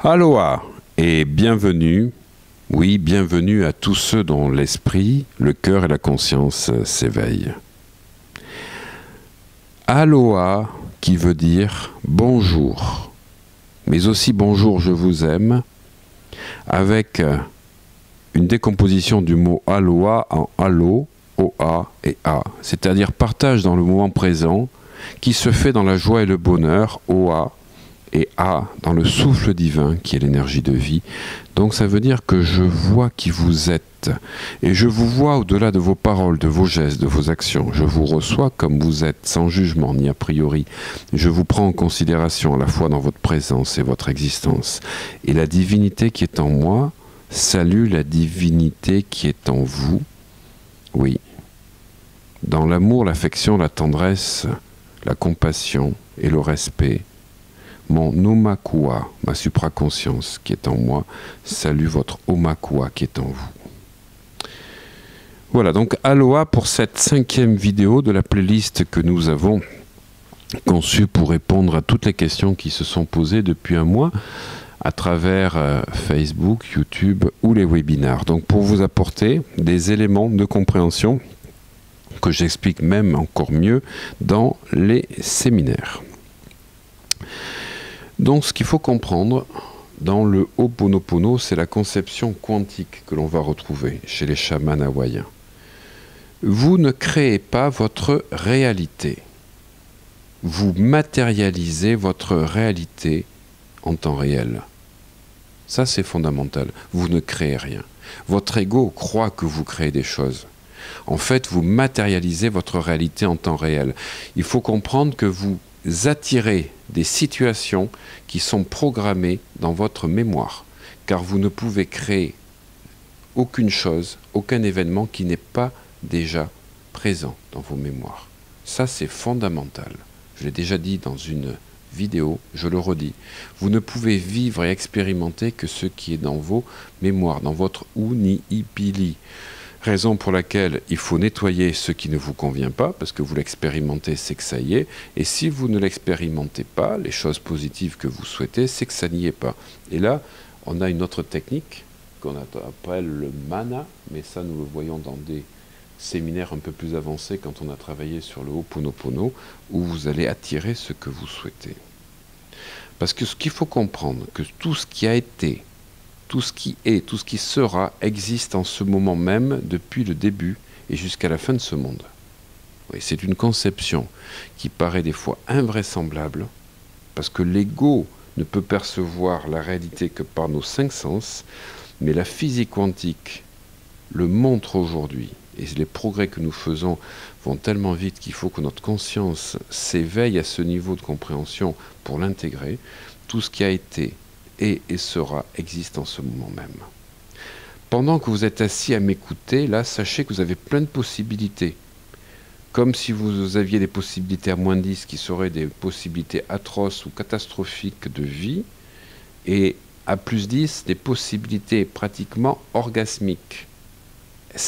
Aloha et bienvenue, oui, bienvenue à tous ceux dont l'esprit, le cœur et la conscience s'éveillent. Aloha qui veut dire bonjour, mais aussi bonjour je vous aime, avec une décomposition du mot aloha en allo, OA et A, c'est-à-dire partage dans le moment présent qui se fait dans la joie et le bonheur, OA, et A dans le souffle divin qui est l'énergie de vie. Donc ça veut dire que je vois qui vous êtes et je vous vois au-delà de vos paroles, de vos gestes, de vos actions. Je vous reçois comme vous êtes, sans jugement ni a priori. Je vous prends en considération à la fois dans votre présence et votre existence. Et la divinité qui est en moi salue la divinité qui est en vous. Oui. Dans l'amour, l'affection, la tendresse, la compassion et le respect, mon Omakua, ma supraconscience qui est en moi, salue votre Omakua qui est en vous. Voilà, donc aloha pour cette 5e vidéo de la playlist que nous avons conçue pour répondre à toutes les questions qui se sont posées depuis un mois à travers Facebook, YouTube ou les webinars. Donc pour vous apporter des éléments de compréhension que j'explique même encore mieux dans les séminaires. Donc ce qu'il faut comprendre dans le Ho'oponopono, c'est la conception quantique que l'on va retrouver chez les chamans hawaïens. Vous ne créez pas votre réalité. Vous matérialisez votre réalité en temps réel. Ça, c'est fondamental. Vous ne créez rien. Votre ego croit que vous créez des choses. En fait, vous matérialisez votre réalité en temps réel. Il faut comprendre que vous attirez des situations qui sont programmées dans votre mémoire, car vous ne pouvez créer aucune chose, aucun événement qui n'est pas déjà présent dans vos mémoires. Ça, c'est fondamental. Je l'ai déjà dit dans une vidéo, je le redis. Vous ne pouvez vivre et expérimenter que ce qui est dans vos mémoires, dans votre Unipili. Raison pour laquelle il faut nettoyer ce qui ne vous convient pas, parce que vous l'expérimentez, c'est que ça y est. Et si vous ne l'expérimentez pas, les choses positives que vous souhaitez, c'est que ça n'y est pas. Et là, on a une autre technique qu'on appelle le mana, mais ça, nous le voyons dans des séminaires un peu plus avancés quand on a travaillé sur le Ho'oponopono, où vous allez attirer ce que vous souhaitez. Parce que ce qu'il faut comprendre, que tout ce qui a été, tout ce qui est, tout ce qui sera, existe en ce moment même depuis le début et jusqu'à la fin de ce monde. Oui, c'est une conception qui paraît des fois invraisemblable, parce que l'ego ne peut percevoir la réalité que par nos 5 sens, mais la physique quantique le montre aujourd'hui, et les progrès que nous faisons vont tellement vite qu'il faut que notre conscience s'éveille à ce niveau de compréhension pour l'intégrer. Tout ce qui a été, et sera, existe en ce moment même. Pendant que vous êtes assis à m'écouter, là, sachez que vous avez plein de possibilités. Comme si vous aviez des possibilités à -10 qui seraient des possibilités atroces ou catastrophiques de vie, et à +10, des possibilités pratiquement orgasmiques,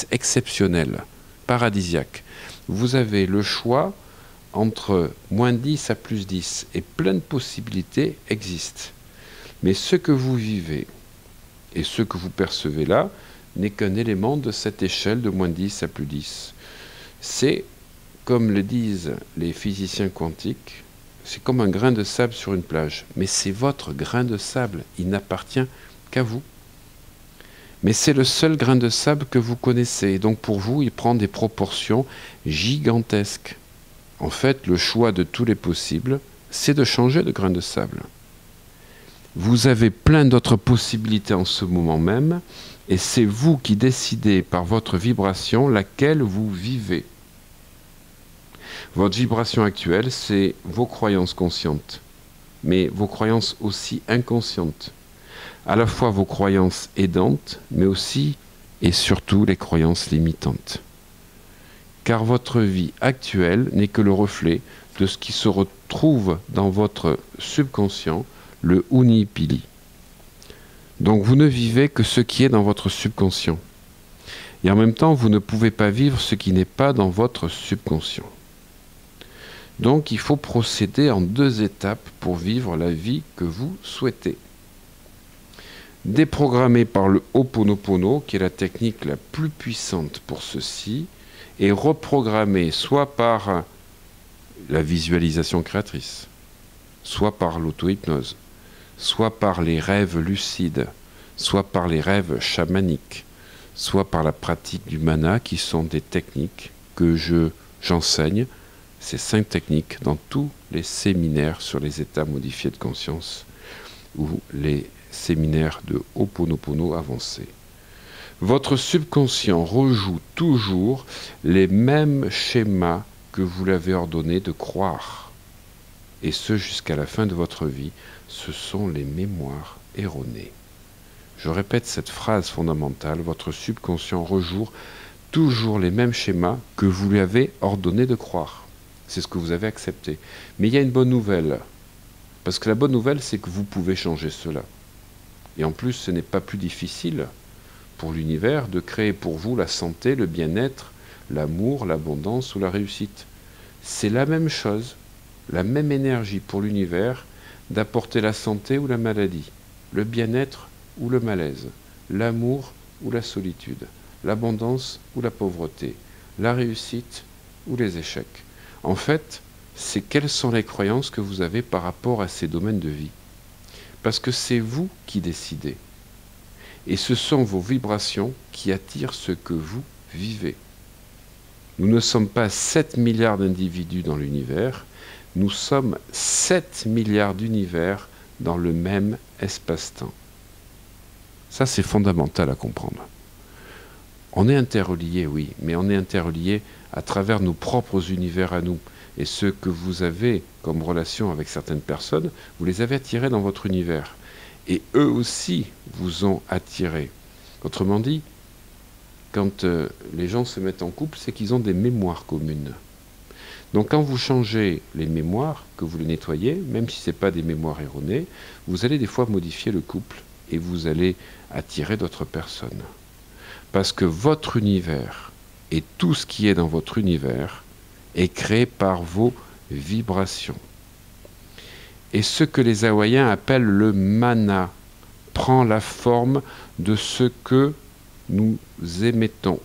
exceptionnelles, paradisiaques. Vous avez le choix entre -10 à +10, et plein de possibilités existent. Mais ce que vous vivez et ce que vous percevez là n'est qu'un élément de cette échelle de -10 à +10. C'est, comme le disent les physiciens quantiques, c'est comme un grain de sable sur une plage. Mais c'est votre grain de sable, il n'appartient qu'à vous. Mais c'est le seul grain de sable que vous connaissez. Et donc pour vous, il prend des proportions gigantesques. En fait, le choix de tous les possibles, c'est de changer de grain de sable. Vous avez plein d'autres possibilités en ce moment même, et c'est vous qui décidez par votre vibration laquelle vous vivez. Votre vibration actuelle, c'est vos croyances conscientes, mais vos croyances aussi inconscientes. À la fois vos croyances aidantes, mais aussi et surtout les croyances limitantes. Car votre vie actuelle n'est que le reflet de ce qui se retrouve dans votre subconscient, le Unipili. Donc vous ne vivez que ce qui est dans votre subconscient. Et en même temps, vous ne pouvez pas vivre ce qui n'est pas dans votre subconscient. Donc il faut procéder en 2 étapes pour vivre la vie que vous souhaitez. déprogrammé par le Ho'oponopono, qui est la technique la plus puissante pour ceci, et reprogrammé soit par la visualisation créatrice, soit par l'auto-hypnose, soit par les rêves lucides, soit par les rêves chamaniques, soit par la pratique du mana, qui sont des techniques que j'enseigne, ces 5 techniques, dans tous les séminaires sur les états modifiés de conscience ou les séminaires de Ho'oponopono avancé. Votre subconscient rejoue toujours les mêmes schémas que vous l'avez ordonné de croire. Et ce, jusqu'à la fin de votre vie, ce sont les mémoires erronées. Je répète cette phrase fondamentale, votre subconscient rejoue toujours les mêmes schémas que vous lui avez ordonné de croire. C'est ce que vous avez accepté. Mais il y a une bonne nouvelle. Parce que la bonne nouvelle, c'est que vous pouvez changer cela. Et en plus, ce n'est pas plus difficile pour l'univers de créer pour vous la santé, le bien-être, l'amour, l'abondance ou la réussite. C'est la même chose, la même énergie pour l'univers d'apporter la santé ou la maladie, le bien-être ou le malaise, l'amour ou la solitude, l'abondance ou la pauvreté, la réussite ou les échecs. En fait, c'est quelles sont les croyances que vous avez par rapport à ces domaines de vie. Parce que c'est vous qui décidez. Et ce sont vos vibrations qui attirent ce que vous vivez. Nous ne sommes pas 7 milliards d'individus dans l'univers, nous sommes 7 milliards d'univers dans le même espace-temps. Ça, c'est fondamental à comprendre. On est interreliés, oui, mais on est interreliés à travers nos propres univers à nous. Et ce que vous avez comme relation avec certaines personnes, vous les avez attirés dans votre univers. Et eux aussi vous ont attiré. Autrement dit, quand les gens se mettent en couple, c'est qu'ils ont des mémoires communes. Donc quand vous changez les mémoires, que vous les nettoyez, même si ce n'est pas des mémoires erronées, vous allez des fois modifier le couple et vous allez attirer d'autres personnes. Parce que votre univers et tout ce qui est dans votre univers est créé par vos vibrations. Et ce que les Hawaïens appellent le mana prend la forme de ce que nous émettons.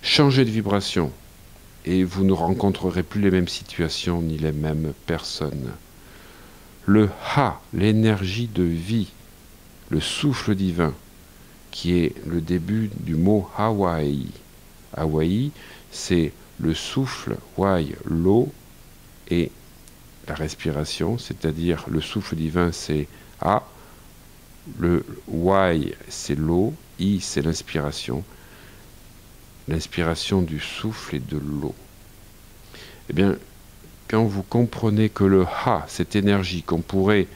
Changez de vibration et vous ne rencontrerez plus les mêmes situations ni les mêmes personnes. Le Ha, l'énergie de vie, le souffle divin, qui est le début du mot Hawaii. Hawaii, c'est le souffle, Wai, l'eau, et la respiration, c'est-à-dire le souffle divin, c'est A, le Wai, c'est l'eau, I, c'est l'inspiration du souffle et de l'eau. Eh bien, quand vous comprenez que le Ha, cette énergie qu'on pourrait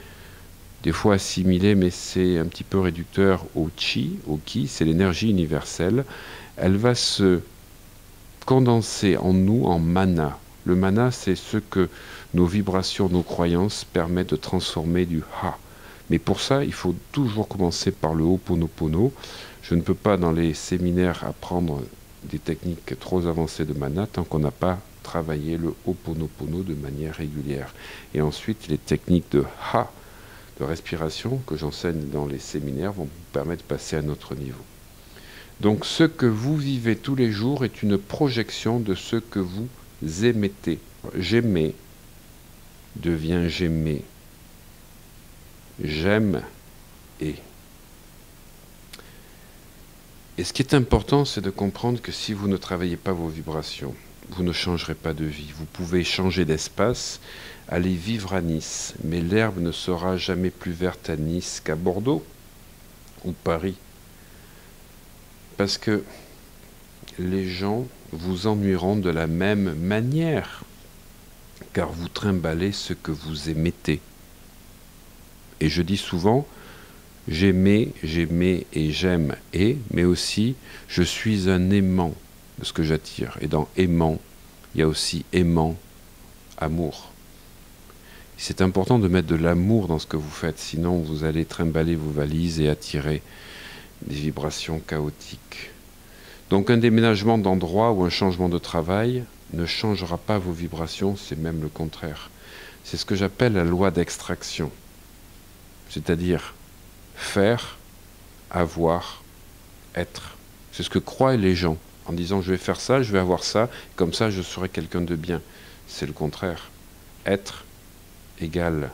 des fois assimiler, mais c'est un petit peu réducteur au Chi, au Ki, c'est l'énergie universelle, elle va se condenser en nous en mana. Le mana, c'est ce que nos vibrations, nos croyances permettent de transformer du Ha. Mais pour ça, il faut toujours commencer par le Ho'oponopono. Je ne peux pas, dans les séminaires, apprendre des techniques trop avancées de mana tant qu'on n'a pas travaillé le Ho'oponopono de manière régulière. Et ensuite, les techniques de Ha, de respiration, que j'enseigne dans les séminaires, vont vous permettre de passer à un autre niveau. Donc, ce que vous vivez tous les jours est une projection de ce que vous émettez. J'aimais devient j'aimais. J'aime et. Et ce qui est important, c'est de comprendre que si vous ne travaillez pas vos vibrations, vous ne changerez pas de vie. Vous pouvez changer d'espace, aller vivre à Nice, mais l'herbe ne sera jamais plus verte à Nice qu'à Bordeaux ou Paris. Parce que les gens vous ennuieront de la même manière, car vous trimballez ce que vous émettez. Et je dis souvent, j'aimais et j'aime mais aussi je suis un aimant de ce que j'attire. Et dans aimant, il y a aussi aimant, amour. C'est important de mettre de l'amour dans ce que vous faites, sinon vous allez trimballer vos valises et attirer des vibrations chaotiques. Donc un déménagement d'endroit ou un changement de travail ne changera pas vos vibrations, c'est même le contraire. C'est ce que j'appelle la loi d'extraction. C'est-à-dire, faire, avoir, être. C'est ce que croient les gens, en disant je vais faire ça, je vais avoir ça, comme ça je serai quelqu'un de bien. C'est le contraire. Être égale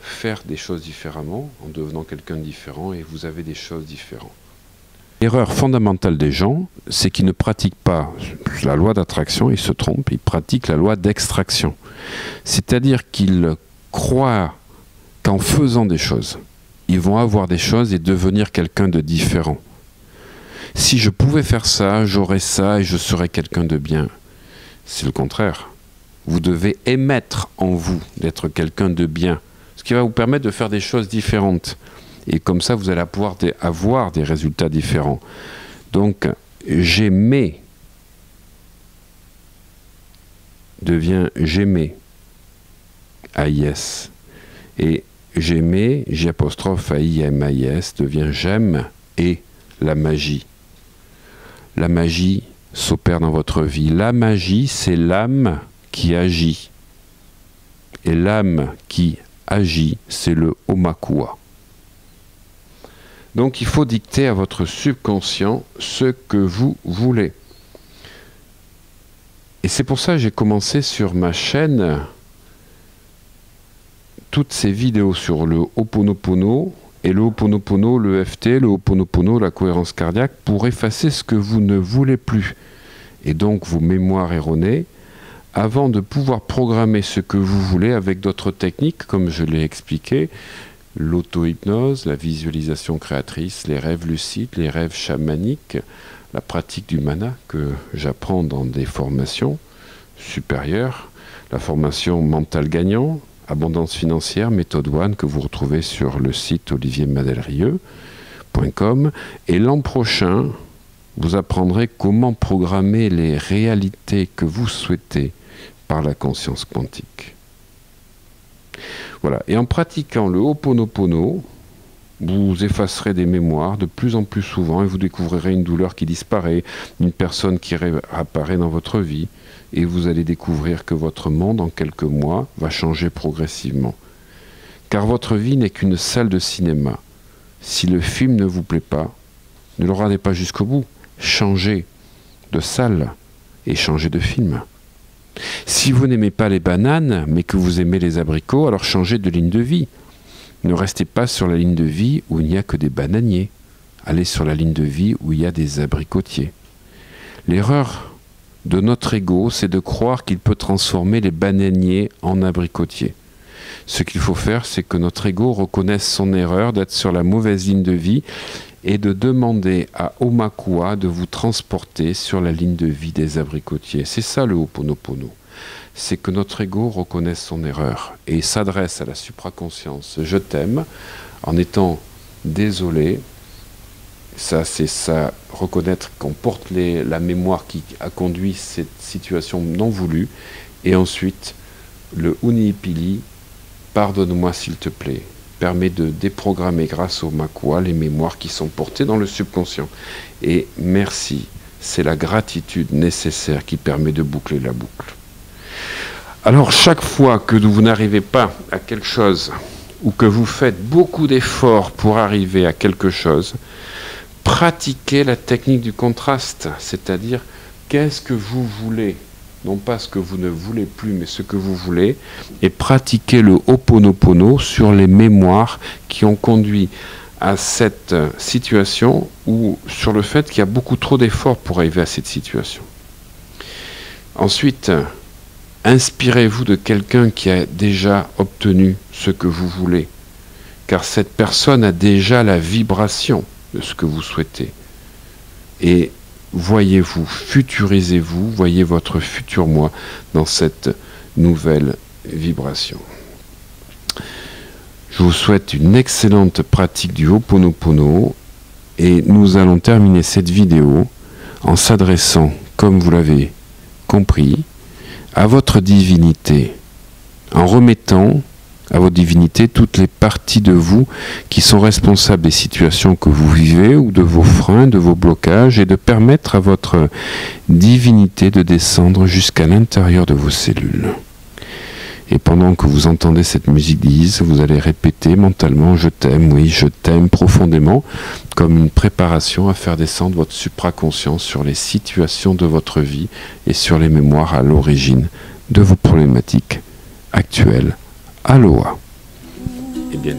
faire des choses différemment, en devenant quelqu'un de différent, et vous avez des choses différentes. L'erreur fondamentale des gens, c'est qu'ils ne pratiquent pas la loi d'attraction, ils se trompent, ils pratiquent la loi d'extraction. C'est-à-dire qu'ils croient qu'en faisant des choses, ils vont avoir des choses et devenir quelqu'un de différent. Si je pouvais faire ça, j'aurais ça et je serais quelqu'un de bien. C'est le contraire. Vous devez émettre en vous d'être quelqu'un de bien, ce qui va vous permettre de faire des choses différentes. Et comme ça, vous allez pouvoir avoir des résultats différents. Donc, j'aimais devient j'aimais, AIS. Et j'aimais, J', AIM-AIS, devient j'aime et la magie. La magie s'opère dans votre vie. La magie, c'est l'âme qui agit. Et l'âme qui agit, c'est le Omakua. Donc il faut dicter à votre subconscient ce que vous voulez. Et c'est pour ça que j'ai commencé sur ma chaîne toutes ces vidéos sur le Ho'oponopono et le Ho'oponopono, le EFT, le Ho'oponopono, la cohérence cardiaque, pour effacer ce que vous ne voulez plus. Et donc vos mémoires erronées, avant de pouvoir programmer ce que vous voulez avec d'autres techniques, comme je l'ai expliqué, l'auto-hypnose, la visualisation créatrice, les rêves lucides, les rêves chamaniques, la pratique du mana que j'apprends dans des formations supérieures, la formation mental gagnant, abondance financière, méthode One que vous retrouvez sur le site oliviermadelierieux.com. Et l'an prochain, vous apprendrez comment programmer les réalités que vous souhaitez par la conscience quantique. Voilà. Et en pratiquant le Ho'oponopono, vous effacerez des mémoires de plus en plus souvent et vous découvrirez une douleur qui disparaît, une personne qui réapparaît dans votre vie et vous allez découvrir que votre monde en quelques mois va changer progressivement. Car votre vie n'est qu'une salle de cinéma. Si le film ne vous plaît pas, ne le regardez pas jusqu'au bout. Changez de salle et changez de film. Si vous n'aimez pas les bananes, mais que vous aimez les abricots, alors changez de ligne de vie. Ne restez pas sur la ligne de vie où il n'y a que des bananiers. Allez sur la ligne de vie où il y a des abricotiers. L'erreur de notre ego, c'est de croire qu'il peut transformer les bananiers en abricotiers. Ce qu'il faut faire, c'est que notre ego reconnaisse son erreur d'être sur la mauvaise ligne de vie et de demander à Omakua de vous transporter sur la ligne de vie des abricotiers. C'est ça le Ho'oponopono. C'est que notre ego reconnaisse son erreur et s'adresse à la supraconscience. Je t'aime, en étant désolé. Ça, c'est ça, reconnaître qu'on porte la mémoire qui a conduit cette situation non voulue. Et ensuite, le Uniipili, pardonne-moi s'il te plaît, permet de déprogrammer grâce au Makua les mémoires qui sont portées dans le subconscient. Et merci, c'est la gratitude nécessaire qui permet de boucler la boucle. Alors chaque fois que vous n'arrivez pas à quelque chose ou que vous faites beaucoup d'efforts pour arriver à quelque chose, pratiquez la technique du contraste, c'est-à-dire qu'est-ce que vous voulez, non pas ce que vous ne voulez plus, mais ce que vous voulez, et pratiquez le Ho'oponopono sur les mémoires qui ont conduit à cette situation ou sur le fait qu'il y a beaucoup trop d'efforts pour arriver à cette situation. Ensuite, inspirez-vous de quelqu'un qui a déjà obtenu ce que vous voulez, car cette personne a déjà la vibration de ce que vous souhaitez. Et voyez-vous, futurisez-vous, voyez votre futur moi dans cette nouvelle vibration. Je vous souhaite une excellente pratique du Ho'oponopono et nous allons terminer cette vidéo en s'adressant, comme vous l'avez compris, à votre divinité, en remettant à votre divinité toutes les parties de vous qui sont responsables des situations que vous vivez ou de vos freins, de vos blocages, et de permettre à votre divinité de descendre jusqu'à l'intérieur de vos cellules. Et pendant que vous entendez cette musique d'Ise, vous allez répéter mentalement « Je t'aime, oui, je t'aime profondément » comme une préparation à faire descendre votre supraconscience sur les situations de votre vie et sur les mémoires à l'origine de vos problématiques actuelles. Aloha. Et bien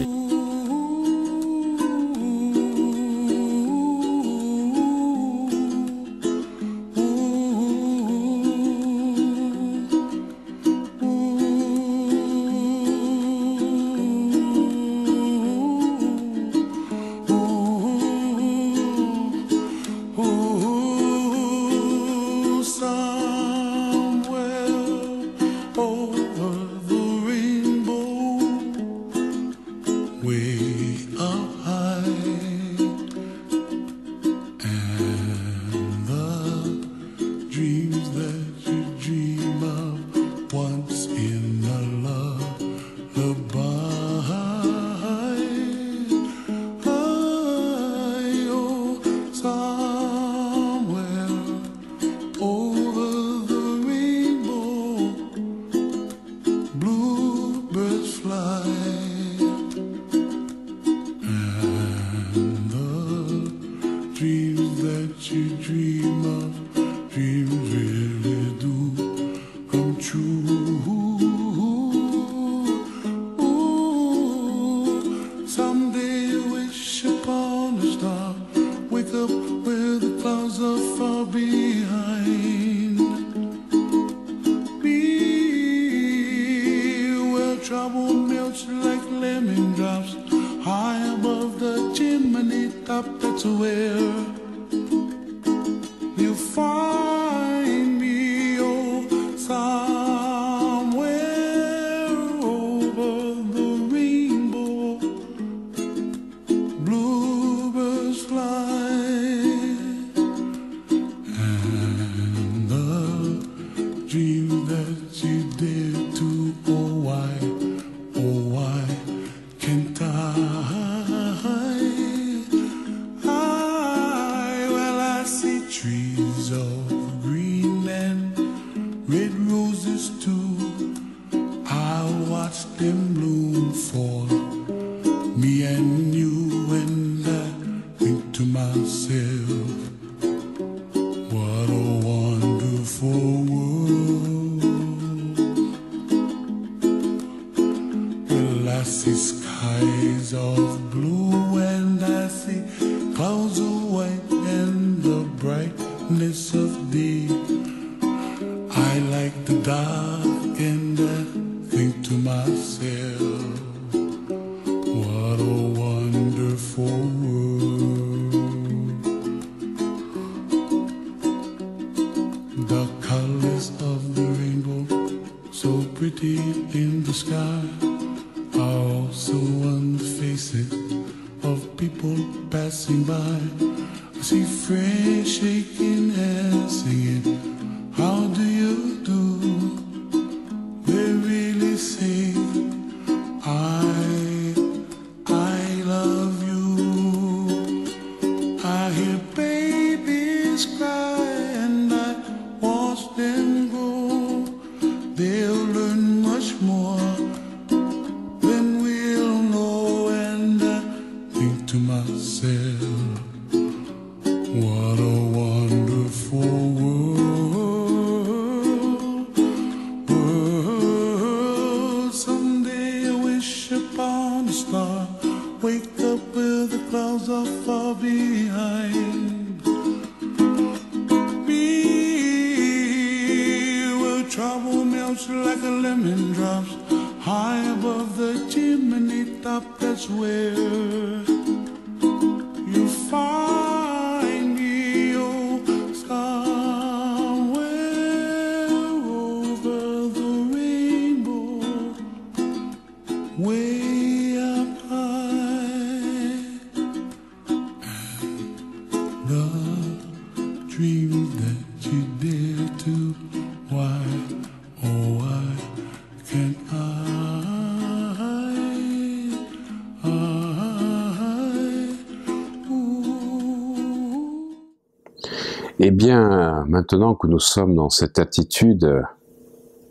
Eh bien, maintenant que nous sommes dans cette attitude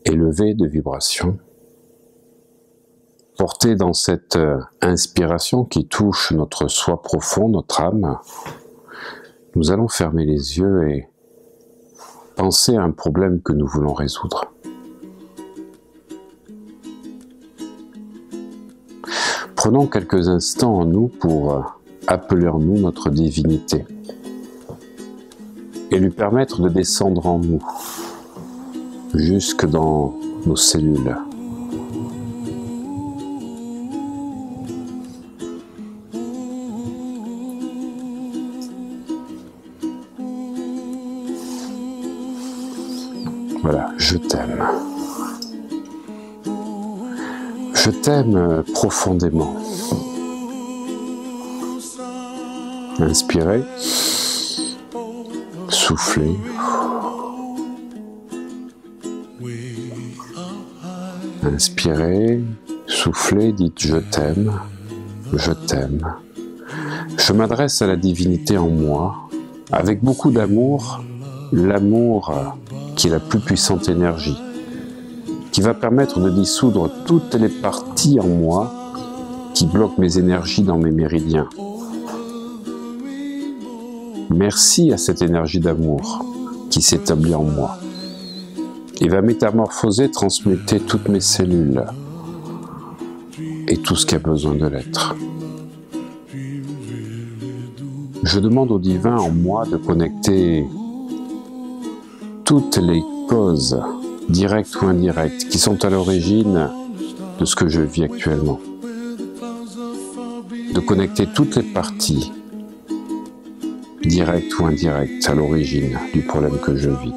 élevée de vibration, Porté dans cette inspiration qui touche notre soi profond, notre âme, nous allons fermer les yeux et penser à un problème que nous voulons résoudre. Prenons quelques instants en nous pour appeler en nous notre divinité et lui permettre de descendre en nous, jusque dans nos cellules. Voilà, je t'aime. Je t'aime profondément. Inspirez, soufflez. Inspirez, soufflez, dites je t'aime, je t'aime. Je m'adresse à la divinité en moi, avec beaucoup d'amour, l'amour qui est la plus puissante énergie, qui va permettre de dissoudre toutes les parties en moi qui bloquent mes énergies dans mes méridiens. Merci à cette énergie d'amour qui s'établit en moi et va métamorphoser, transmuter toutes mes cellules et tout ce qui a besoin de l'être. Je demande au divin en moi de connecter toutes les causes, directes ou indirectes, qui sont à l'origine de ce que je vis actuellement. De connecter toutes les parties, directes ou indirectes, à l'origine du problème que je vis.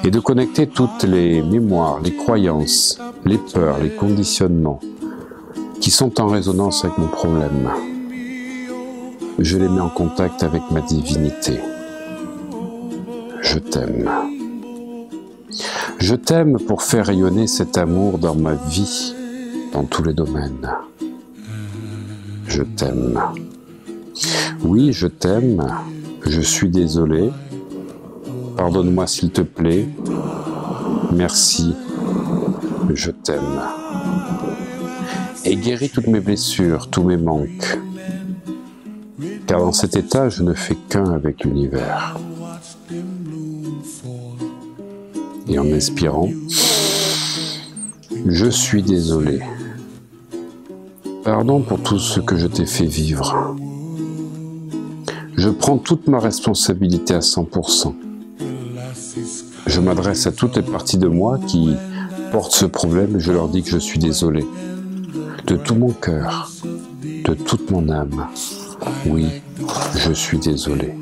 Et de connecter toutes les mémoires, les croyances, les peurs, les conditionnements qui sont en résonance avec mon problème. Je les mets en contact avec ma divinité. Je t'aime. Je t'aime pour faire rayonner cet amour dans ma vie, dans tous les domaines. Je t'aime. Oui, je t'aime. Je suis désolé. Pardonne-moi s'il te plaît. Merci. Je t'aime. Et guéris toutes mes blessures, tous mes manques. Car dans cet état, je ne fais qu'un avec l'univers. Et en inspirant, je suis désolé. Pardon pour tout ce que je t'ai fait vivre. Je prends toute ma responsabilité à 100%. Je m'adresse à toutes les parties de moi qui portent ce problème et je leur dis que je suis désolé. De tout mon cœur, de toute mon âme. Oui, je suis désolé.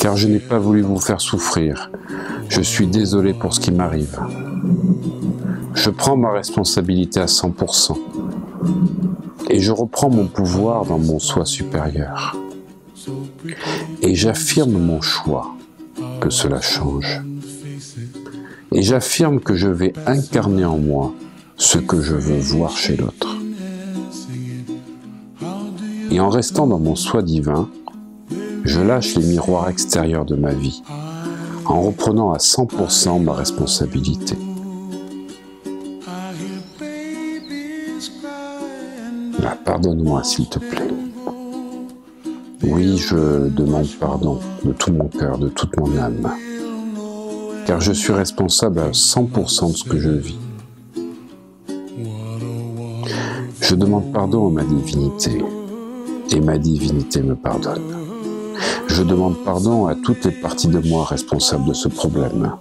Car je n'ai pas voulu vous faire souffrir. Je suis désolé pour ce qui m'arrive. Je prends ma responsabilité à 100%. Et je reprends mon pouvoir dans mon soi supérieur. Et j'affirme mon choix que cela change. Et j'affirme que je vais incarner en moi ce que je veux voir chez l'autre. Et en restant dans mon soi divin, je lâche les miroirs extérieurs de ma vie, en reprenant à 100% ma responsabilité. Là, pardonne-moi s'il te plaît. Oui, je demande pardon de tout mon cœur, de toute mon âme, car je suis responsable à 100% de ce que je vis. Je demande pardon à ma divinité, et ma divinité me pardonne. Je demande pardon à toutes les parties de moi responsables de ce problème,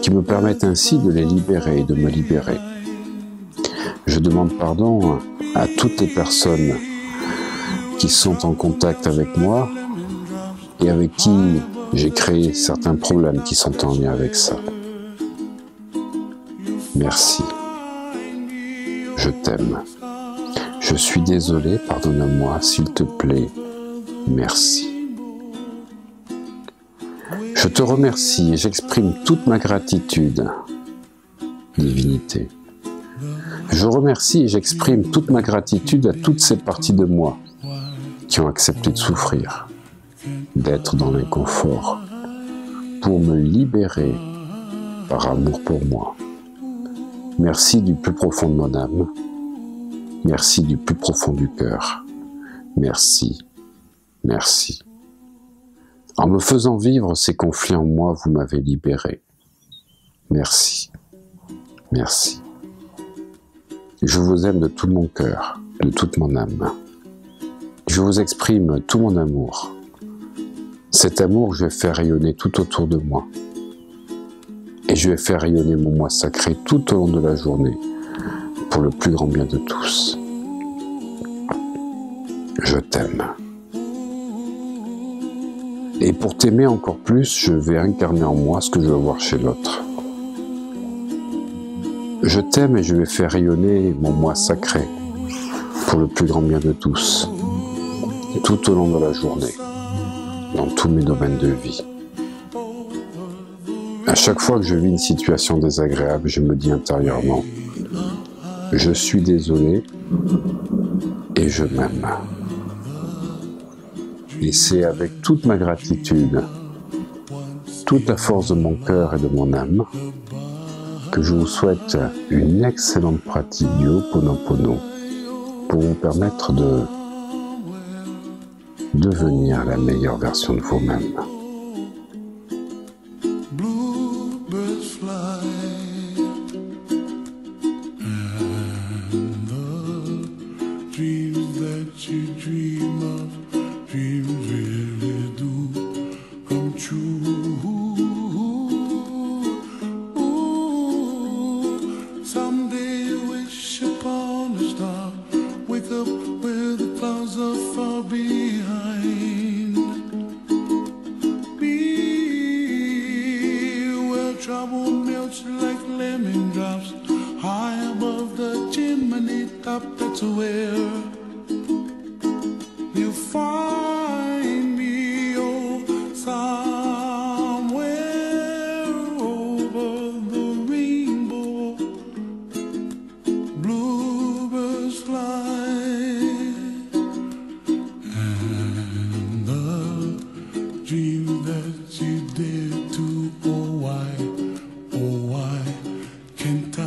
qui me permettent ainsi de les libérer et de me libérer. Je demande pardon à toutes les personnes qui sont en contact avec moi et avec qui j'ai créé certains problèmes qui sont en lien avec ça. Merci. Je t'aime. Je suis désolé, pardonne-moi, s'il te plaît. Merci. Je te remercie et j'exprime toute ma gratitude, divinité. Je remercie et j'exprime toute ma gratitude à toutes ces parties de moi qui ont accepté de souffrir, d'être dans l'inconfort, pour me libérer par amour pour moi. Merci du plus profond de mon âme. Merci du plus profond du cœur. Merci, merci. En me faisant vivre ces conflits en moi, vous m'avez libéré. Merci, merci. Je vous aime de tout mon cœur, de toute mon âme. Je vous exprime tout mon amour. Cet amour, je vais faire rayonner tout autour de moi. Et je vais faire rayonner mon moi sacré tout au long de la journée, pour le plus grand bien de tous. Je t'aime. Et pour t'aimer encore plus, je vais incarner en moi ce que je veux voir chez l'autre. Je t'aime et je vais faire rayonner mon moi sacré, pour le plus grand bien de tous, tout au long de la journée, dans tous mes domaines de vie. À chaque fois que je vis une situation désagréable, je me dis intérieurement, je suis désolé et je m'aime. Et c'est avec toute ma gratitude, toute la force de mon cœur et de mon âme, que je vous souhaite une excellente pratique du Ho'oponopono pour vous permettre de devenir la meilleure version de vous-même. Trouble melts like lemon drops high above the chimney top. That's where you find me, oh, somewhere over the rainbow. Bluebirds fly, and the dream that you dare to, oh why can't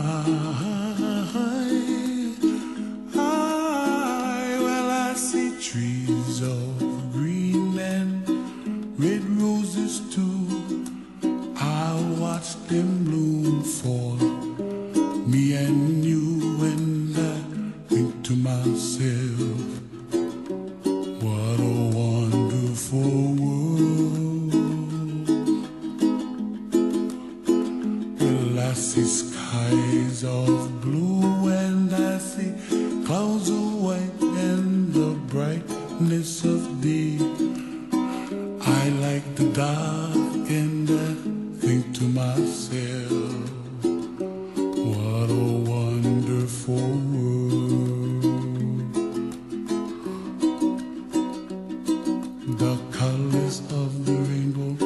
well, I see trees of green and red roses too. I watch them bloom for me and you, and I think to myself, what a wonderful world. I see skies of blue and I see clouds of white and the brightness of day. I like the dark and I think to myself, what a wonderful world. The colors of the rainbow,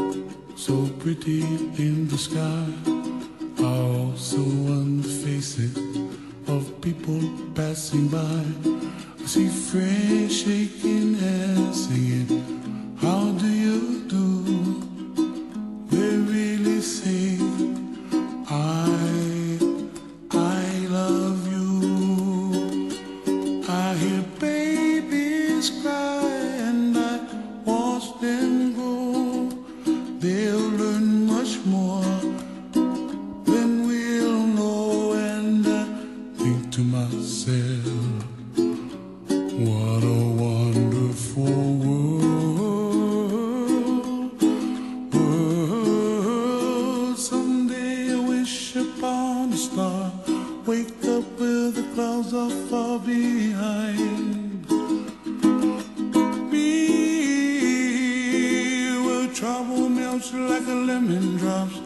so pretty in the sky, are also on the faces of people passing by. I see friends shaking hands, singing, how do you do? They really say, I love you. I hear babies cry and I watch them grow. They'll learn much more to myself, what a wonderful world. Someday I wish upon a star, wake up where the clouds are far behind me, where trouble melts like a lemon drops